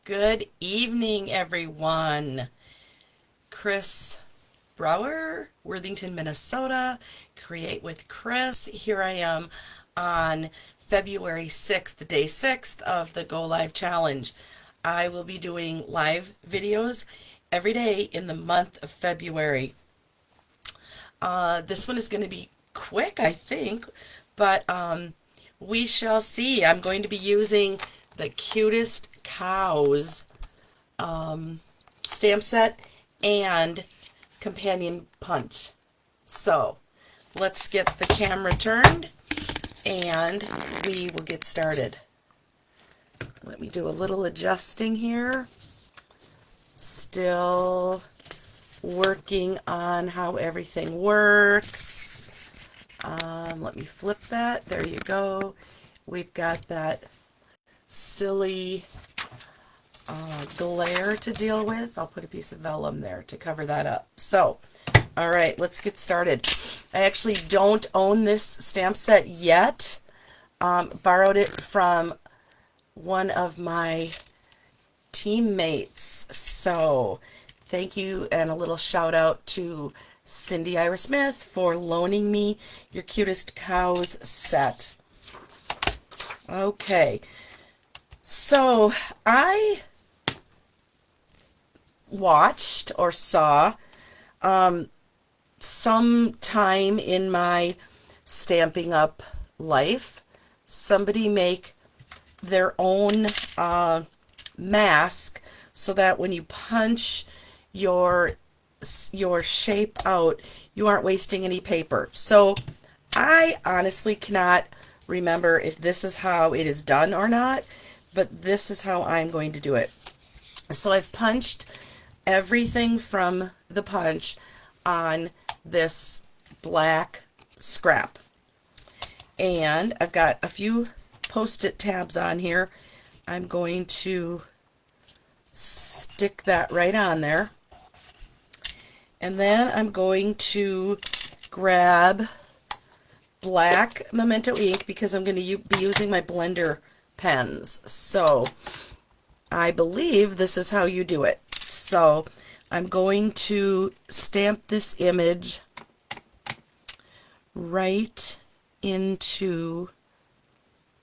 Good evening, everyone. Chris Brower, Worthington, Minnesota, Create with Chris. Here I am on February 6th, day 6th of the Go Live Challenge. I will be doing live videos every day in the month of February. This one is going to be quick, I think, but we shall see. I'm going to be using the Cutest Cows stamp set and companion punch. So let's get the camera turned and we will get started. Let me do a little adjusting here. Still working on how everything works. Let me flip that. There you go. We've got that silly glare to deal with. I'll put a piece of vellum there to cover that up. So, all right, let's get started. I actually don't own this stamp set yet. Borrowed it from one of my teammates. So, thank you and a little shout out to Cindy Ira Smith for loaning me your Cutest Cows set. Okay, so I watched or saw sometime in my Stampin' Up! Life somebody make their own mask so that when you punch your shape out, you aren't wasting any paper. So I honestly cannot remember if this is how it is done or not, but this is how I'm going to do it. So I've punched everything from the punch on this black scrap. And I've got a few Post-it tabs on here. I'm going to stick that right on there. And then I'm going to grab black Memento ink because I'm going to be using my blender pens. So I believe this is how you do it. So I'm going to stamp this image right into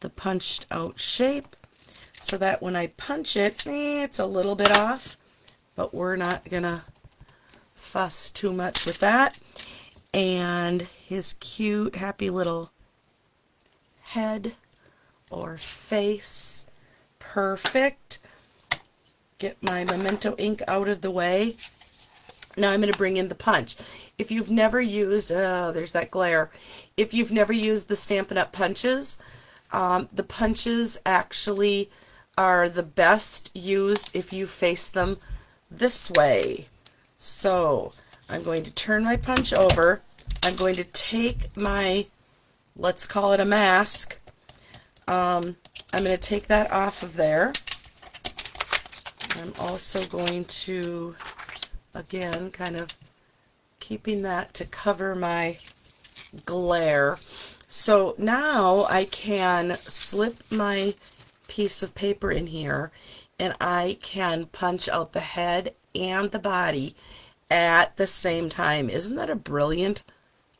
the punched out shape so that when I punch it, it's a little bit off, but we're not gonna fuss too much with that. And his cute happy little head or face, perfect. Get my Memento ink out of the way. Now I'm going to bring in the punch. If you've never used, there's that glare. If you've never used the Stampin' Up! Punches, the punches actually are the best used if you face them this way. So I'm going to turn my punch over. I'm going to take my, let's call it a mask. I'm going to take that off of there. I'm also going to, again, kind of keeping that to cover my glare. So now I can slip my piece of paper in here and I can punch out the head and the body at the same time. Isn't that a brilliant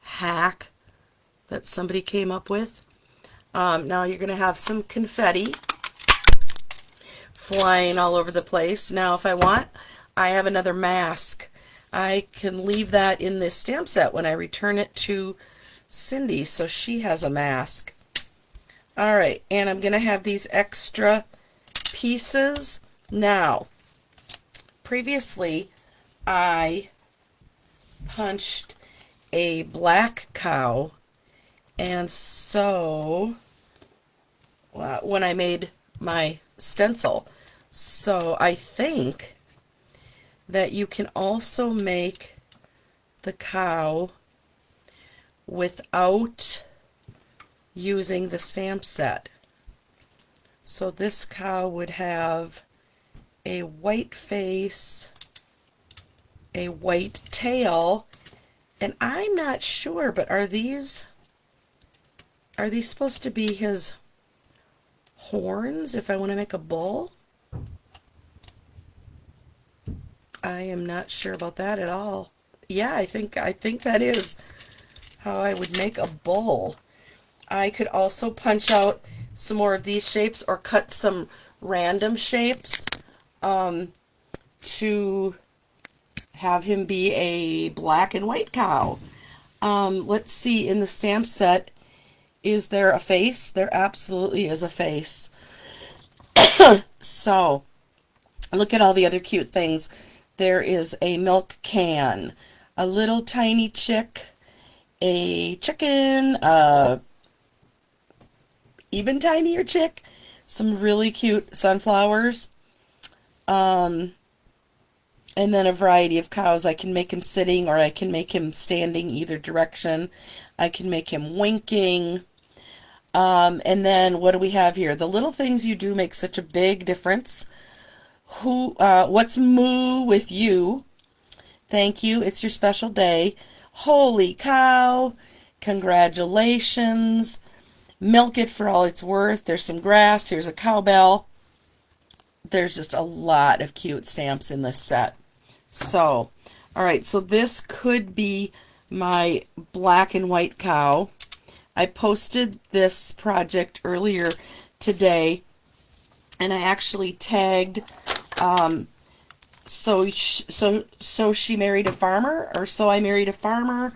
hack that somebody came up with? Now you're going to have some confetti flying all over the place. Now if I want, I have another mask. I can leave that in this stamp set when I return it to Cindy so she has a mask. Alright, and I'm going to have these extra pieces. Now, previously I punched a black cow, and so when I made my stencil. So I think that you can also make the cow without using the stamp set. So this cow would have a white face, a white tail, and I'm not sure, but are these supposed to be his horns if I want to make a bull? I am not sure about that at all. Yeah, I think that is how I would make a bowl. I could also punch out some more of these shapes or cut some random shapes to have him be a black and white cow. Let's see, in the stamp set, is there a face? There absolutely is a face. So, look at all the other cute things. There is a milk can, a little tiny chick, a chicken, even tinier chick, some really cute sunflowers, and then a variety of cows. I can make him sitting or I can make him standing either direction. I can make him winking. And then what do we have here? The little things you do make such a big difference. What's moo with you? Thank you. It's your special day. Holy cow. Congratulations. Milk it for all it's worth. There's some grass. Here's a cowbell. There's just a lot of cute stamps in this set. So, all right, so this could be my black and white cow. I posted this project earlier today, and I actually tagged so she married a farmer, or so I married a farmer,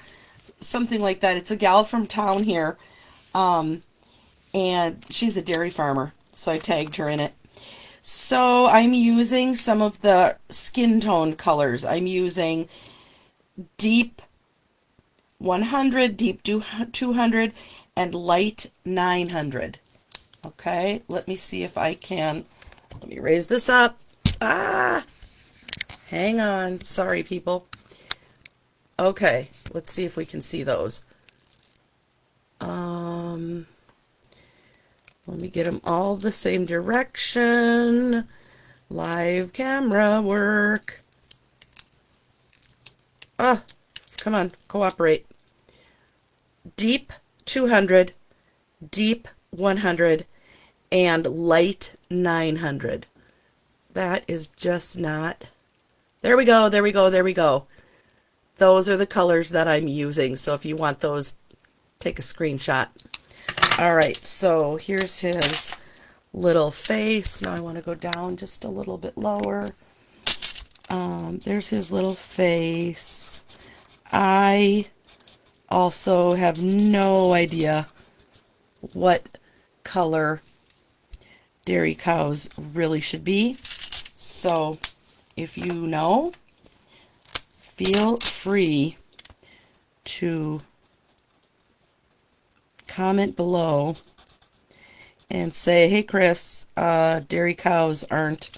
something like that. It's a gal from town here, and she's a dairy farmer, so I tagged her in it. So I'm using some of the skin tone colors. I'm using deep 100, deep 200, and light 900. Okay, let me see if I can. Let me raise this up. Hang on. Sorry, people. Okay, let's see if we can see those. Let me get them all the same direction. Live camera work. Come on, cooperate. Deep 200, deep 100, and light 900. That is just not... There we go, there we go, there we go. Those are the colors that I'm using, so if you want those, take a screenshot. Alright, so here's his little face. Now I want to go down just a little bit lower. There's his little face. I also have no idea what color dairy cows really should be. So if you know, feel free to comment below and say, hey Chris, dairy cows aren't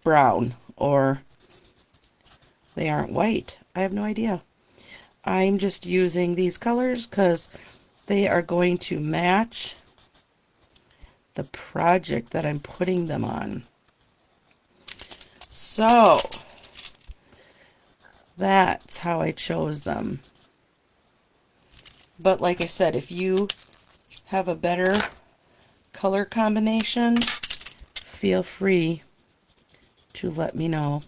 brown or they aren't white. I have no idea. I'm just using these colors because they are going to match the project that I'm putting them on. So that's how I chose them. But like I said, if you have a better color combination, feel free to let me know.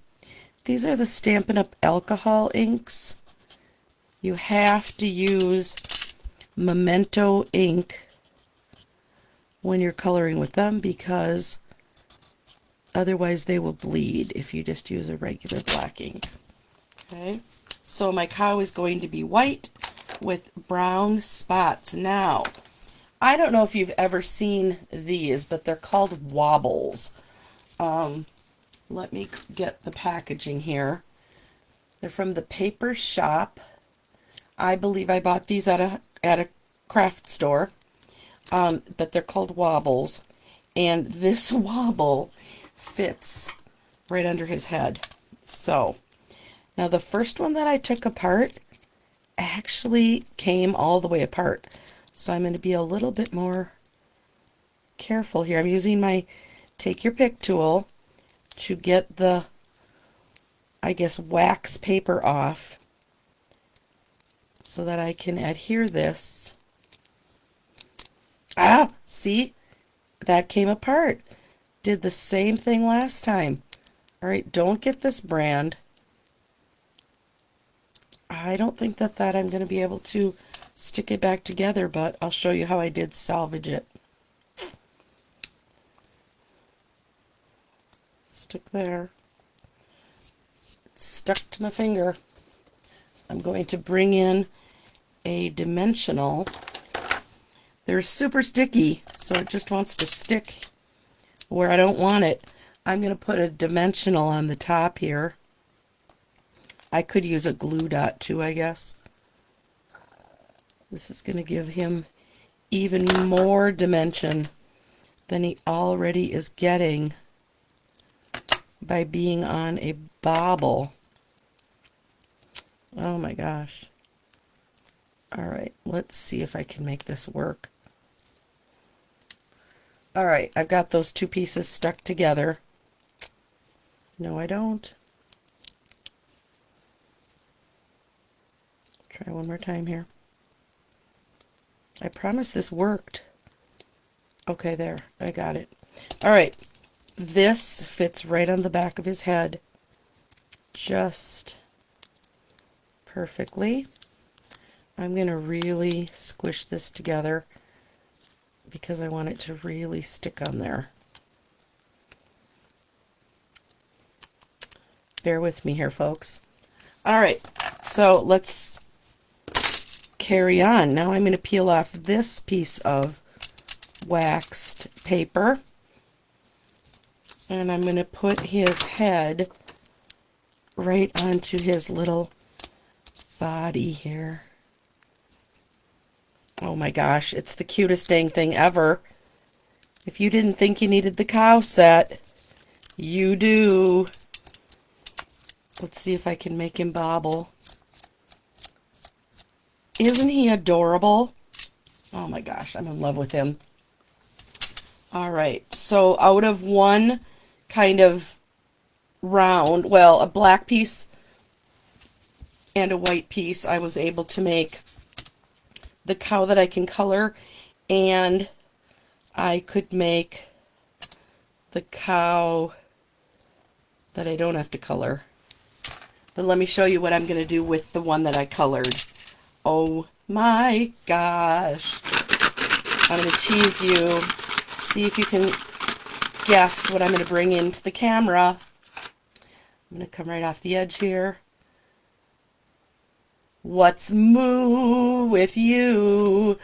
These are the Stampin' Up! Alcohol inks. You have to use Memento ink when you're coloring with them because otherwise they will bleed if you just use a regular black ink. Okay, so my cow is going to be white with brown spots. Now, I don't know if you've ever seen these, but they're called wobbles. Let me get the packaging here. They're from the Paper Shop. I believe I bought these at a craft store, but they're called wobbles, and this wobble fits right under his head. So, now the first one that I took apart actually came all the way apart, so I'm going to be a little bit more careful here. I'm using my take your pick tool to get the, I guess, wax paper off so that I can adhere this. See? That came apart. Did the same thing last time. Alright, don't get this brand. I don't think that I'm going to be able to stick it back together, but I'll show you how I did salvage it. Stick there. It's stuck to my finger. I'm going to bring in a dimensional. They're super sticky, so it just wants to stick where I don't want it. I'm going to put a dimensional on the top here. I could use a glue dot too, I guess. This is going to give him even more dimension than he already is getting by being on a bobble. Oh my gosh. Alright, let's see if I can make this work. Alright, I've got those two pieces stuck together. No, I don't. Try one more time here. I promise this worked. Okay, there. I got it. Alright, this fits right on the back of his head. Just perfectly. I'm going to really squish this together because I want it to really stick on there. Bear with me here, folks. Alright, so let's carry on. Now I'm going to peel off this piece of waxed paper, and I'm going to put his head right onto his little body here. Oh my gosh, it's the cutest dang thing ever. If you didn't think you needed the cow set, you do. Let's see if I can make him bobble. Isn't he adorable? Oh my gosh, I'm in love with him. Alright, so out of one kind of round, well, a black piece and a white piece, I was able to make the cow that I can color, and I could make the cow that I don't have to color. But let me show you what I'm going to do with the one that I colored. Oh my gosh. I'm going to tease you. See if you can guess what I'm going to bring into the camera. I'm going to come right off the edge here. What's moo with you?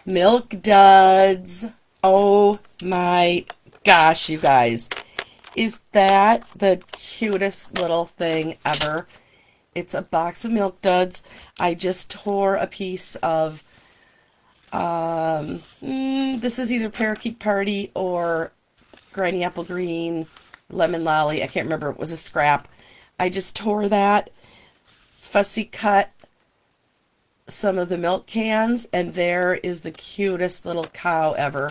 Milk duds. Oh my gosh, you guys. Is that the cutest little thing ever? It's a box of milk duds. I just tore a piece of, this is either Parakeet Party or Granny Apple Green, Lemon Lolly. I can't remember. It was a scrap. I just tore that, fussy cut some of the milk cans, and there is the cutest little cow ever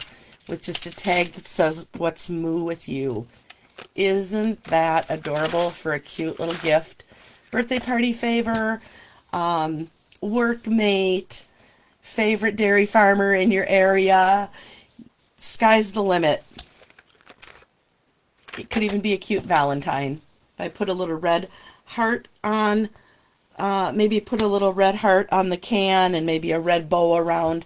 with just a tag that says, "What's moo with you?" Isn't that adorable for a cute little gift? Birthday party favor, workmate, favorite dairy farmer in your area. Sky's the limit. It could even be a cute Valentine. If I put a little red heart on, maybe put a little red heart on the can and maybe a red bow around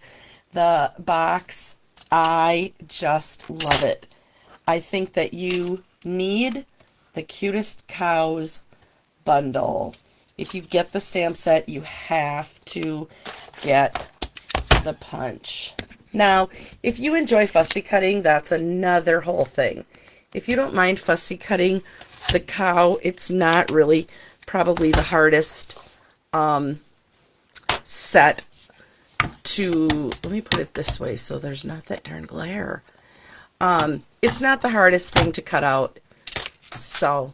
the box. I just love it. I think that you need the Cutest Cows bundle. If you get the stamp set, you have to get the punch. Now, if you enjoy fussy cutting, that's another whole thing. If you don't mind fussy cutting the cow, it's not really probably the hardest set to, let me put it this way so there's not that darn glare. It's not the hardest thing to cut out. So,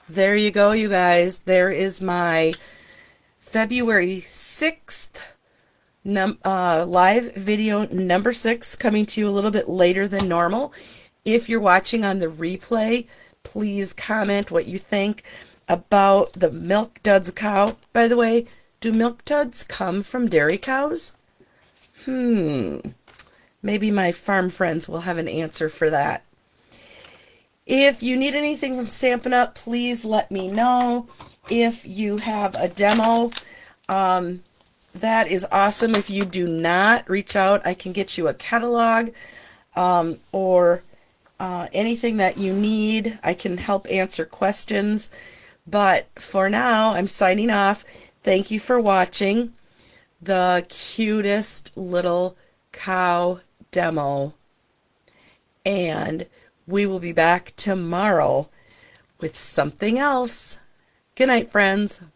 there you go, you guys. There is my February 6th live video number 6, coming to you a little bit later than normal. If you're watching on the replay, please comment what you think about the Milk Duds cow. By the way, do Milk Duds come from dairy cows? Maybe my farm friends will have an answer for that. If you need anything from Stampin' Up, please let me know. If you have a demo, that is awesome. If you do not, reach out. I can get you a catalog, or anything that you need. I can help answer questions. But for now, I'm signing off. Thank you for watching the cutest little cow demo. And we will be back tomorrow with something else. Good night, friends.